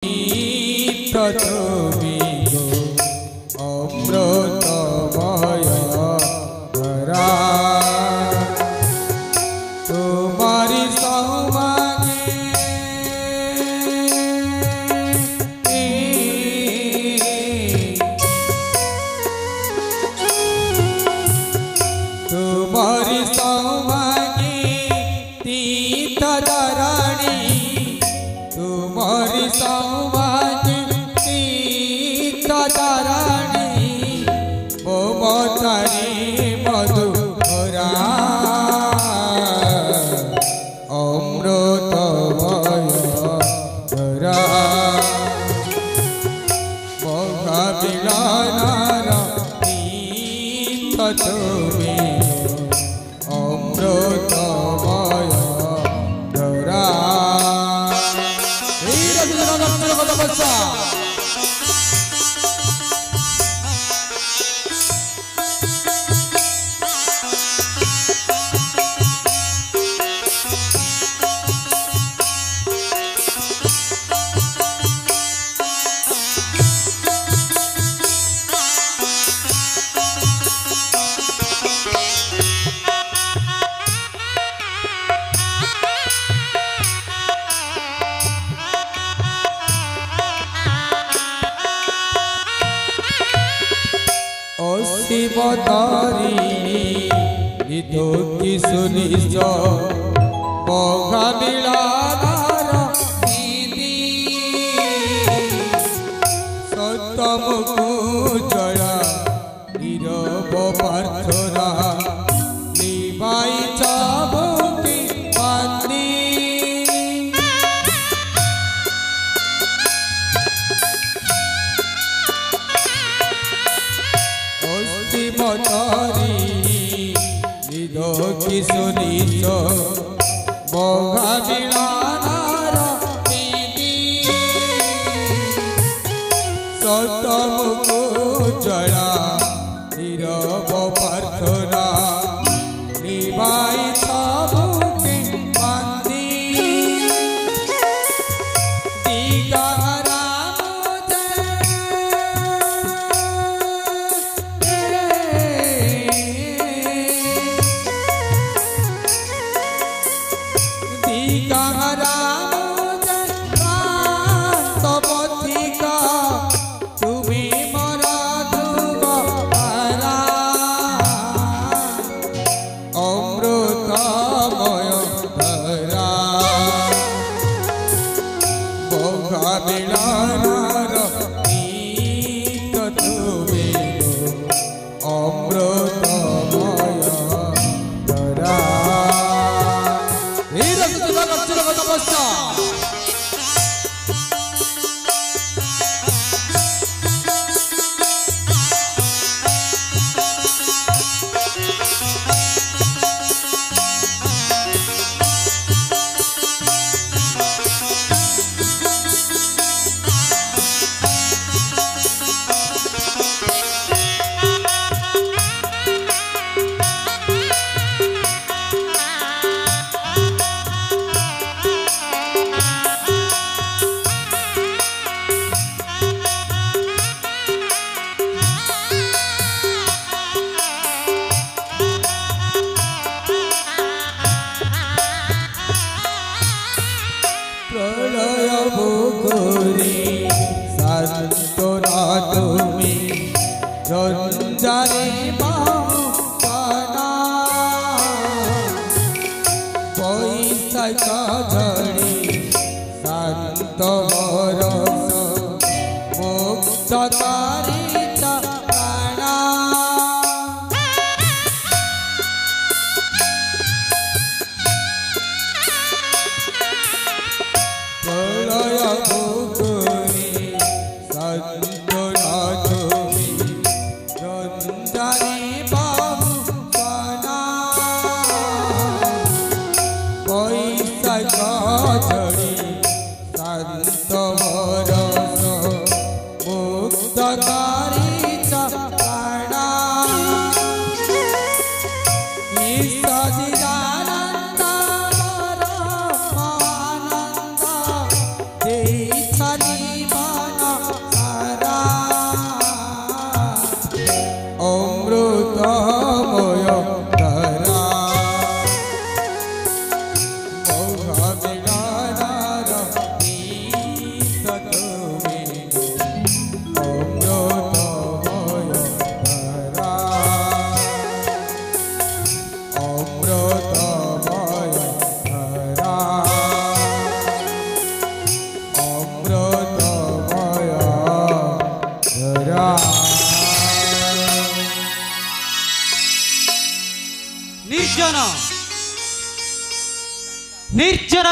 তুমি গো অমৃতময় ধরা তোমারি সৌভাগ্যে তোমারি সৌভাগ্যে তীর্থ ধরণী तुम्हारी सौभाग्य तीर्थ धरणी ममतारी मधुरा अमृतमय धरा महामिलनर तीर्थ तुमी अमृतमय धरा शिवतारिणी निधो किशोरीश महामिलनर दीदी सतमुखु जड़ा नीरव प्रार्थना निभाई चाबुकी बांधी शिवतारिणी निधो किशोरीश महामिलनर दीदी सतमुखु जड़ा नीरव प्रार्थना निभाई चाबुकी बांधी मिलनर तीर्थ तुमी अमृतमय धरा प्रलय भोगरी शांतना तुमी रंजारे बाहुना बैशाख झड़ी शांत बरस मुक्तकारी प्राणा प्रलय भोगरी शांतना तुमी रंजारे बाहुना बैशाख झड़ी शांत बरस मुक्तकारी जीवन सारा अमृतमय धारा मोह विगानार ईश तुमे अमृतमय धारा अमृतमय धारा अमृतमय धारा। निर्जन निर्जन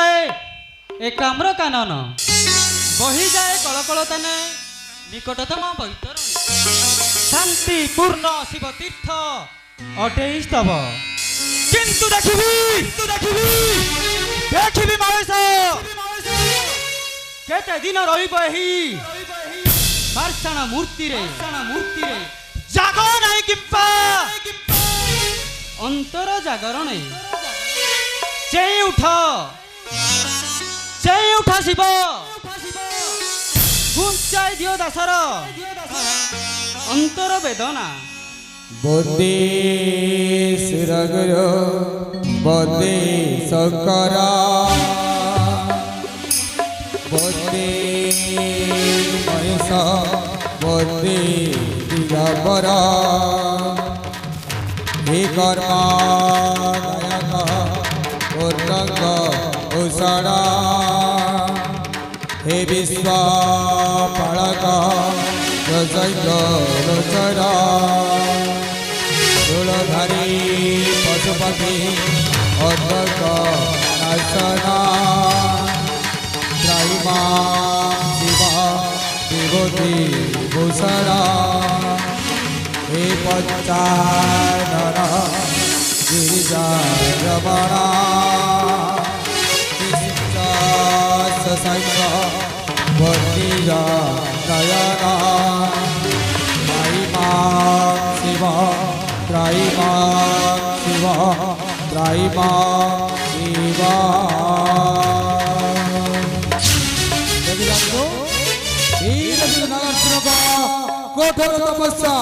एकाम्र कानन बही जाए कलकलताने निकटतम बैतरणी शांति पूर्ण शिव तीर्थ अटे स्तव किंतु देखिबी महेश केते दिन रही पाषाण मूर्ति रे जाग नहीं किंपा अंतर जागरण चेई उठ शिव घुंचाई दियो दासर अंतर वेदना बोधे सिरगुरु बोधे सकरा बोधे महेश बोधे दिगंबरा हे कर्मा दयाक पूर्णंग भूषणा हे विश्व पालक लोचरा धूलधारी पशुपति अद्वैत नाशना त्राहिमा शिव विभूति भूषणा हे पंचानन गिरिजा रमणा शशांक वर्णिजा नयना त्राहिमा शिव त्राहिमा शिव त्राहिमा शिव। कठोर तपस्या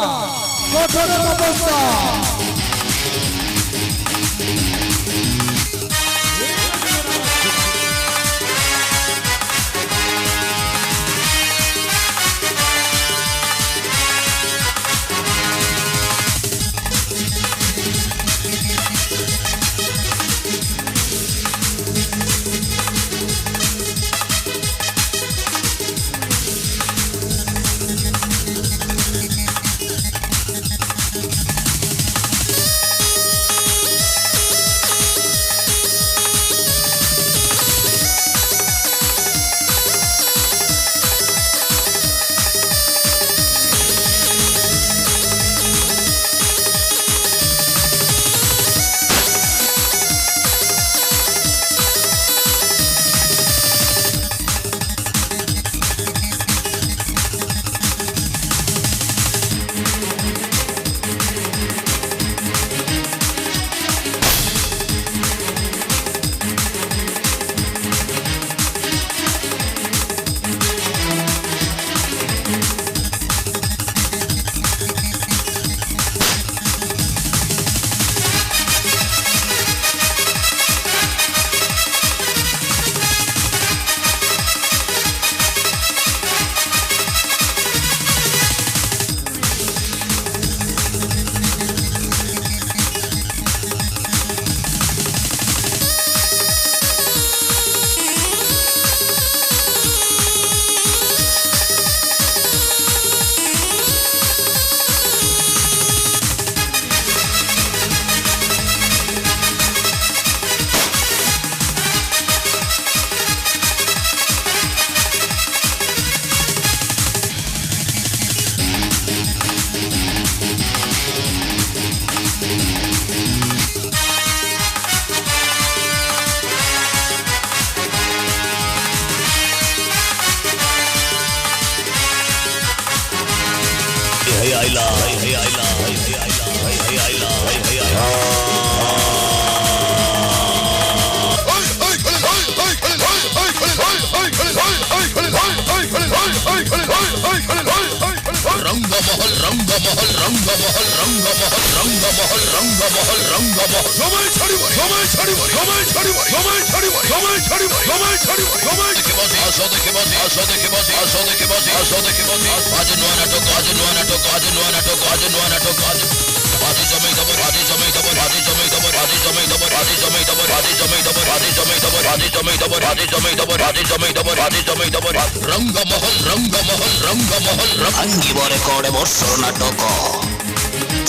ভাঙ্গিবরে করে বৎসর নাটক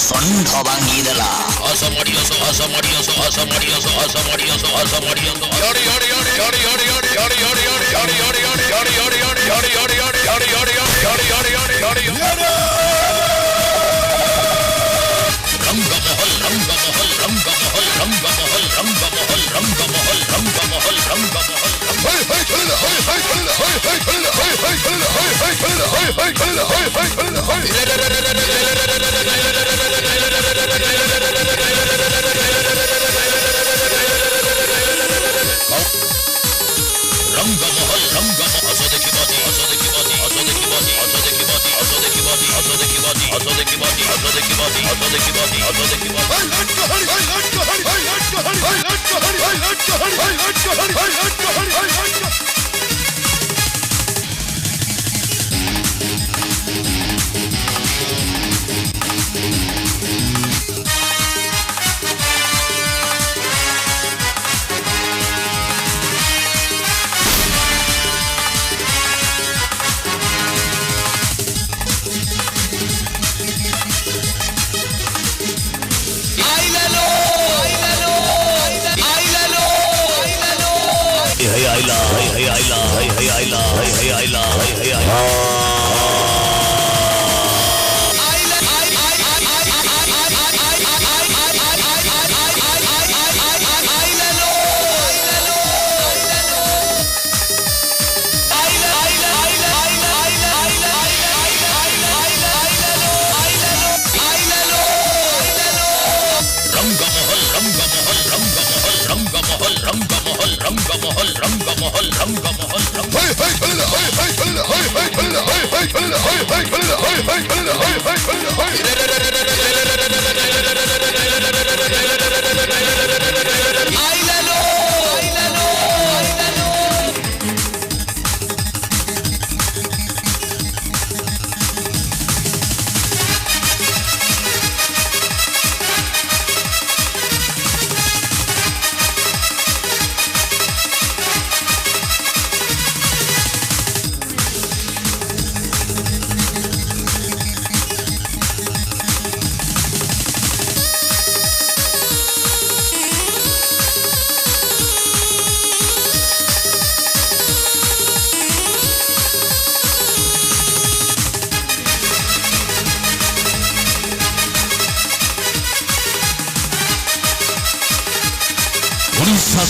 ষণ্ঢ ভাঙ্গি দেলা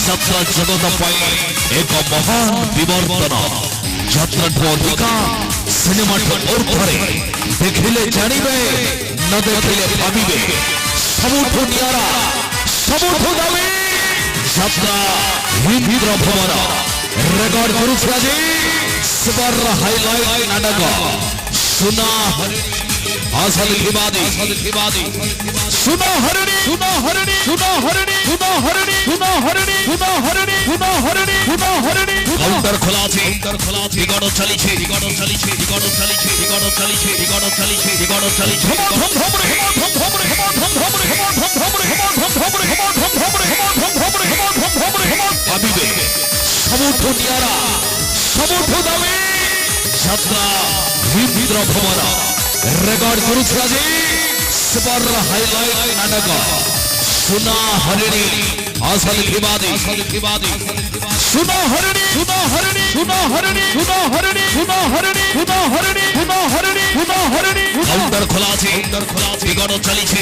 যাত্রা জগত পাই এক মহান বিবর্তন যাত্রাঠু অধিকা সিনেমাঠু অর্থরে দেখিলে জানিবে ন দেখিলে ভাবিবে ସବୁଠୁ ନିଆରା ସବୁଠୁ ଦାମୀ ଯାତ୍ରା ହିନ୍ଦୀର ଭୁବନ ରେକର୍ଡ କରୁଛି ଆଜି ସୁପର ହାଇଲାଇଟ୍ ନାଟକ ସୁନା आसल खिबादी सुनो हरणी सुनो हरणी सुनो हरणी सुनो हरणी सुनो हरणी सुनो हरणी सुनो हरणी सुनो हरणी काउंटर खोला আছে রিকর্ড চলিছে ভাবিবে ସବୁଠୁ ନିଆରା ସବୁଠୁ ଦାମୀ ଯାତ୍ରା ହିନ୍ଦୀର ଭୁବନ রেকর্ড করুছে আজি সুপার হাইলাইট নাটক सुना हरिणी आसल खिबादी सुनो हरिणी सुनो हरिणी सुनो हरिणी सुनो हरिणी सुनो हरिणी सुनो हरिणी सुनो हरिणी सुनो हरिणी काउंटर खोला আছে রিকর্ড চলিছে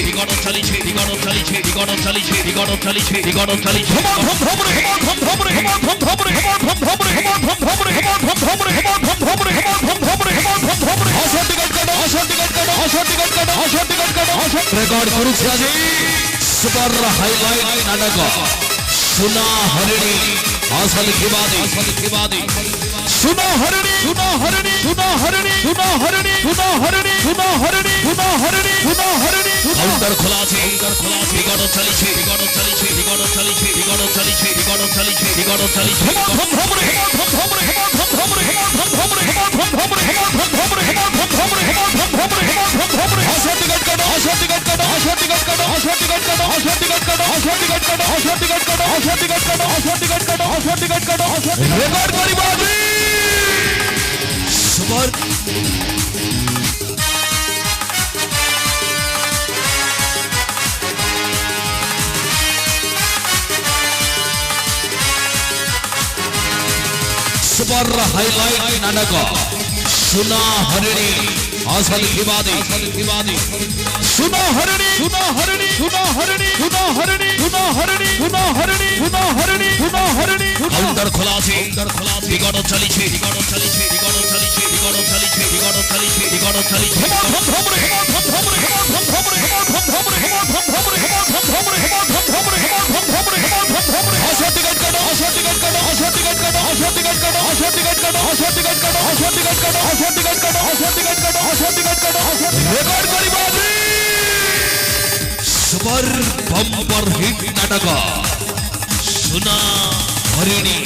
রেকর্ড করুছে আজি सुपर हाईलाइट नाटक सुना हरिणी आसल खिबादी सुनो हरिणी सुनो हरिणी सुनो কাউন্টার খোলা আছে বিগত চালিছে রেকর্ড করিবা সুপার सुपर हाईलाइट नाटक सुना हरिणी आसल विवादी सुना हरिणी काउंटर खोला আছে বিগত চালিছে রেকর্ড করিবা सुपर बम्पर हिट नाटक सुना हरिणी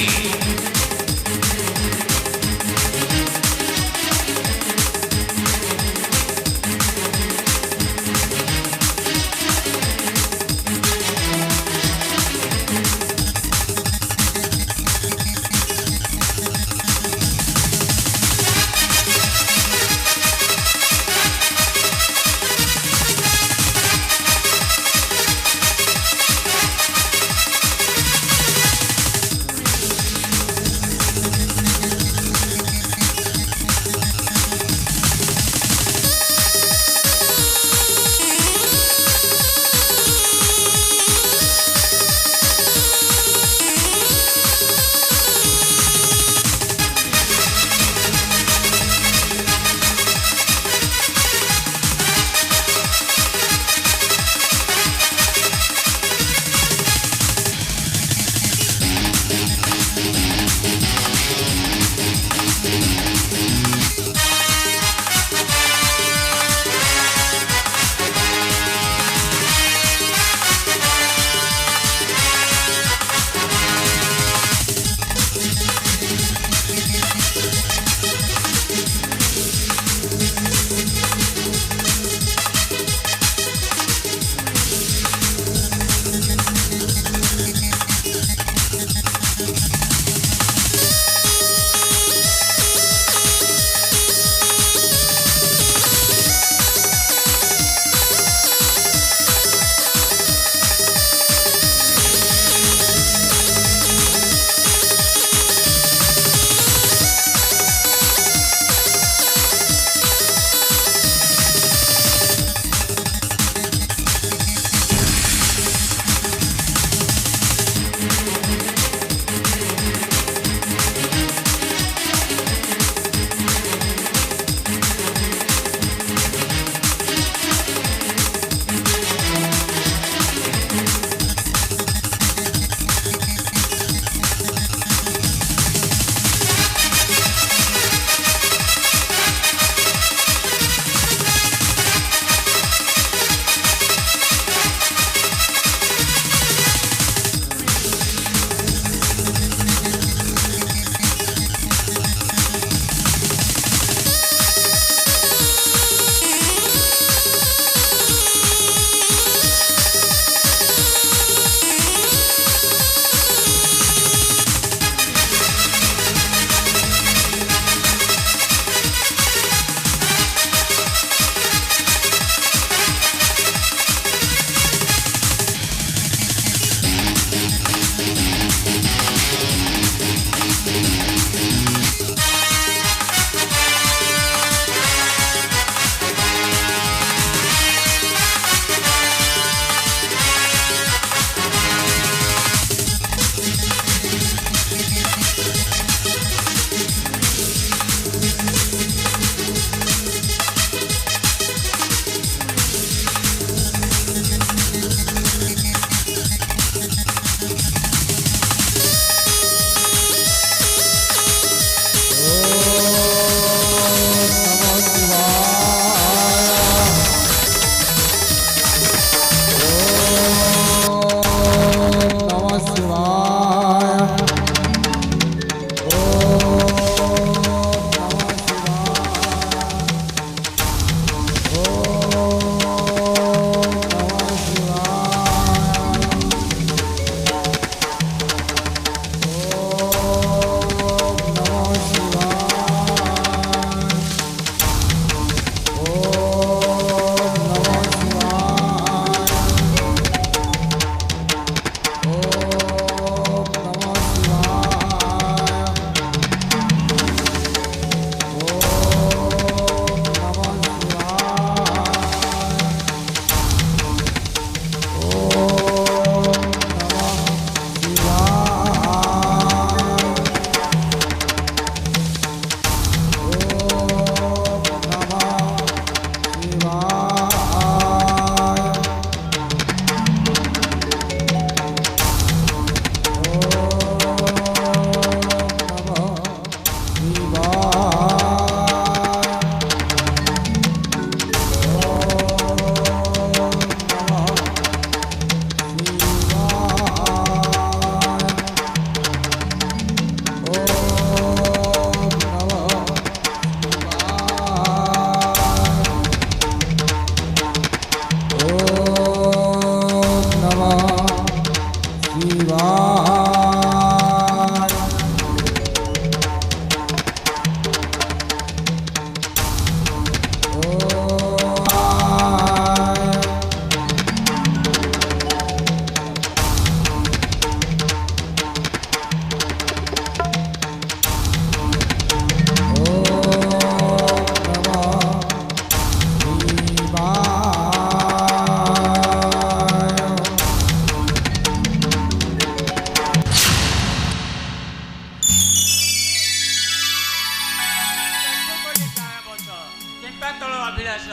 ତଳ ଅଭିଳାଷ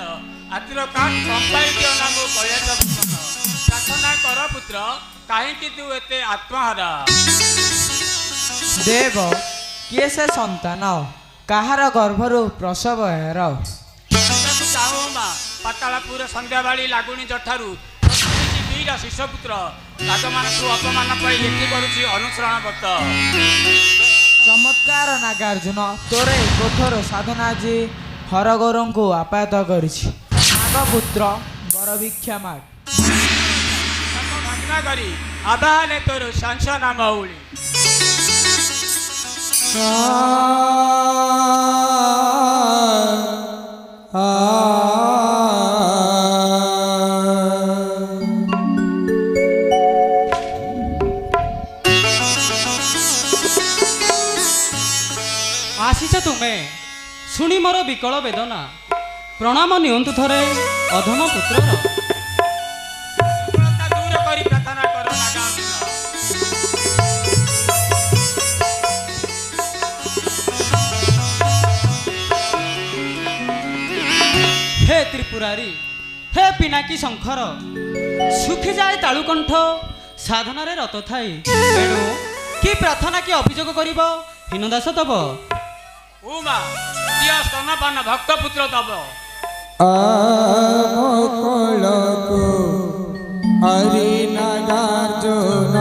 ଆତିର କାଠ କମ୍ପାଇ ଦିଅ ନା ମୋ କୈଳାସ ପ୍ରାର୍ଥନା କର ପୁତ୍ର କାହିଁକି ତୁ ଏତେ ଆତ୍ମହରା ଦେବ କିଏ ସେ ସନ୍ତାନ କାହାର ଗର୍ଭରୁ ପ୍ରସବ ହେର ଚାହୁଁ ମା ପାତାଳପୁର ସନ୍ଧ୍ୟାବାଳି ଲାଗୁଣି ଜଠାରୁ ଦୁଇଟା ଶିଶୁପୁତ୍ର ରାଜମାନଙ୍କୁ ଅପମାନ ପାଇଁ ଏଠି କରୁଛି ଅନୁସରଣ ବ୍ରତ ଚମତ୍କାର ନାଗାର୍ଜୁନ ତୋର ଏ କଠୋର ସାଧନା ଆଜି ହରଗୌରଙ୍କୁ ଆପାତ କରିଛି ନାଗପୁତ୍ର ବର ଭିକ୍ଷା ମାଗ ଭାବନା କରି ଆବାହନେ ତୋର ସାଂସ ନାମ ଉଳି ଆସିଛ ତୁମେ ଶୁଣି ମୋର ବିକଳ ବେଦନା ପ୍ରଣାମ ନିଅନ୍ତୁ ଥରେ ଅଧମ ପୁତ୍ରର ଦୂର କରି ପ୍ରାର୍ଥନା କର ନାଗାର୍ଜୁନ ହେ ତ୍ରିପୁରାରୀ ହେ ପିନାକୀ ଶଙ୍ଖର ଶୁଖିଯାଏ ତାଳୁକଣ୍ଠ ସାଧନାରେ ରତ ଥାଇ ଏଣୁ କି ପ୍ରାର୍ଥନା କି ଅଭିଯୋଗ କରିବ ହୀନଦାସ ତବ ଉମା ଦିଅ ସ୍ତନପାନ ଭକ୍ତ ପୁତ୍ର ତବ আমকলকো হরি নাগার্জুন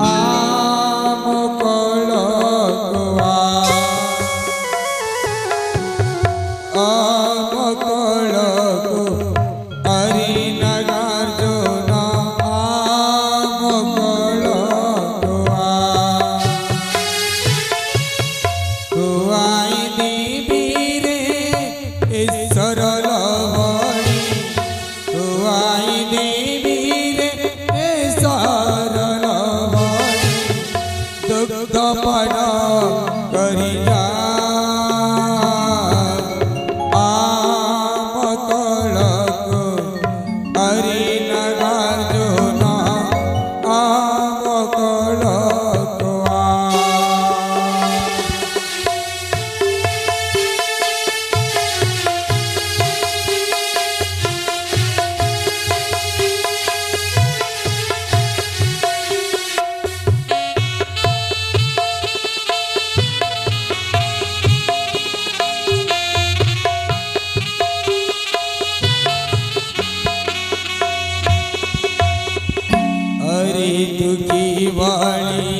আমকলকো আমকলকো হরি নাগার্জুন আমকলকো কুয়াই দিবি রে ঈশ্বর লবণী কুয়াই দিবি রে ঈশ্বর লবণী দুগ্ধ পান করি যা আমকলকো হরি নাগার্জুন আমকলকো हरि दुखी वाणी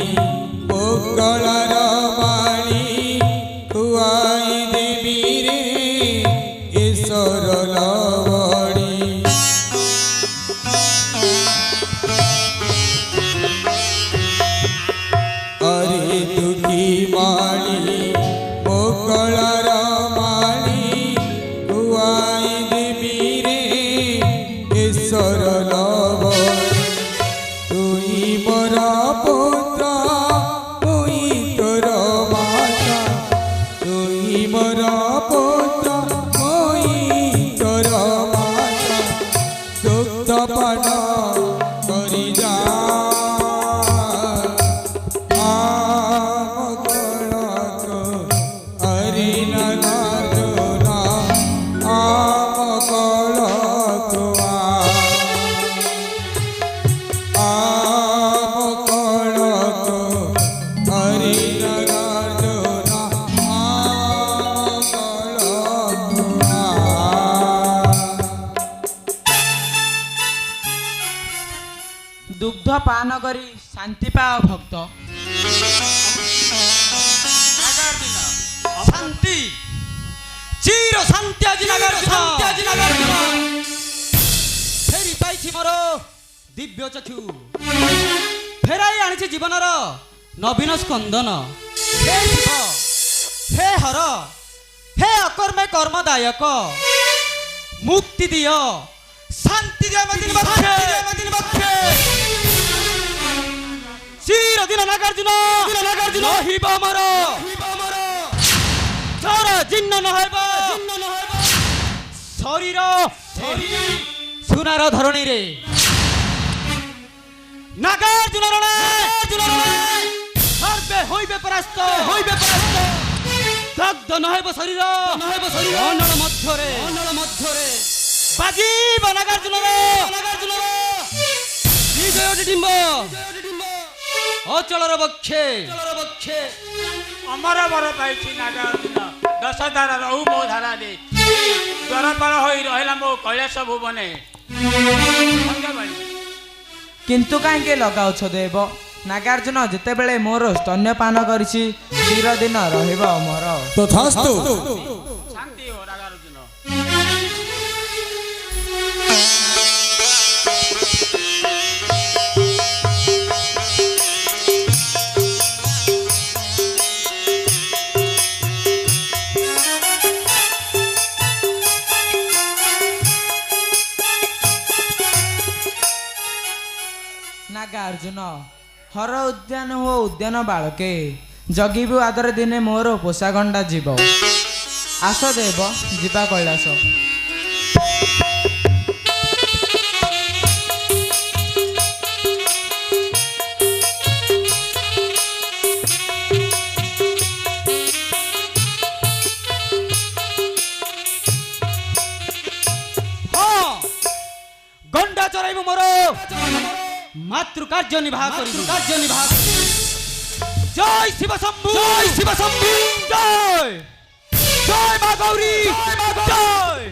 पोकलर वाणी खुआई देवी रे ईश्वर लवणी हरि दुखी वाणी पोकलर वाणी खुआई देवी रे ईश्वर लवणी তুই মোর পুত্র তুই তোর মাতা তুই মোর পুত্র তুই তোর মাতা দুগ্ধ পান করি যা আমকলকো হরি নাগার্জুন আমকলকো আমকলকো হরি নাগার্জুন আমকলকো দুগ্ধ পান କରି ଶାନ୍ତି ପାଅ ଭକ୍ତ ନାଗାର୍ଜୁନ ଶାନ୍ତି ଚିର ଶାନ୍ତି ଆଜି ନାଗାର୍ଜୁନ ଫେରି ପାଇଛି ମୋର ଦିବ୍ୟ ଚକ୍ଷୁ ଫେରାଇ ଆଣିଛି ଜୀବନର ନବୀନ ସ୍କନ୍ଦନ ହେ ଶିବ ହେ ହର ହେ ଅକର୍ମେ କର୍ମଦାୟକ ମୁକ୍ତି ଦିଅ ଶାନ୍ତି ଦିଅ ମଦିନ ବକ୍ଷେ ଚିରଦିନ ନାଗାର୍ଜୁନ ରହିବ ମୋର ଚର ଜିନ୍ନ ନହେବ ଶରୀର ସୁନାର ଧରଣୀରେ নাগার্জুন রণে সর্বে হইবে পরাস্ত দগ্ধ নহব শরীর অনল মধ্যরে বাজিব নাগার্জুনর বিজয় ডিম্ব অচলর বক্ষে অমর বর পাইছি নাগার্জুন দশধারা রহু ମୋ ଧାରାରେ ଦ୍ୱାରପାଳ ହୋଇ ରହିଲା ମୋ କୈଳାସ ଭୁବନେ ସନ୍ଧ୍ୟାବାଳୀ କିନ୍ତୁ କାହିଁକି ଲଗାଉଛ ଦେବ? ନାଗାର୍ଜୁନ ଯେତେବେଳେ ମୋର ସ୍ତନ୍ୟପାନ କରିଛି ଚିରଦିନ ରହିବ ଅମର। ତଥାସ୍ତୁ। ଶାନ୍ତି ହୋ ନାଗାର୍ଜୁନ। ନାଗାର୍ଜୁନ ହର ଉଦ୍ୟାନ ଓ ଉଦ୍ୟାନ ବାଳକେ ଜଗିବୁ ଆଦର ଦିନେ ମୋର ପୋଷା ଗଣ୍ଡା ଯିବ। ଆସ ଦେବ ଯିବା କୈଳାସ। গন্ডা চড়াইব মোর মাতৃ কার্য নিবাহ করিব জয় শিব শম্ভু জয় জয় মা গৌরী জয়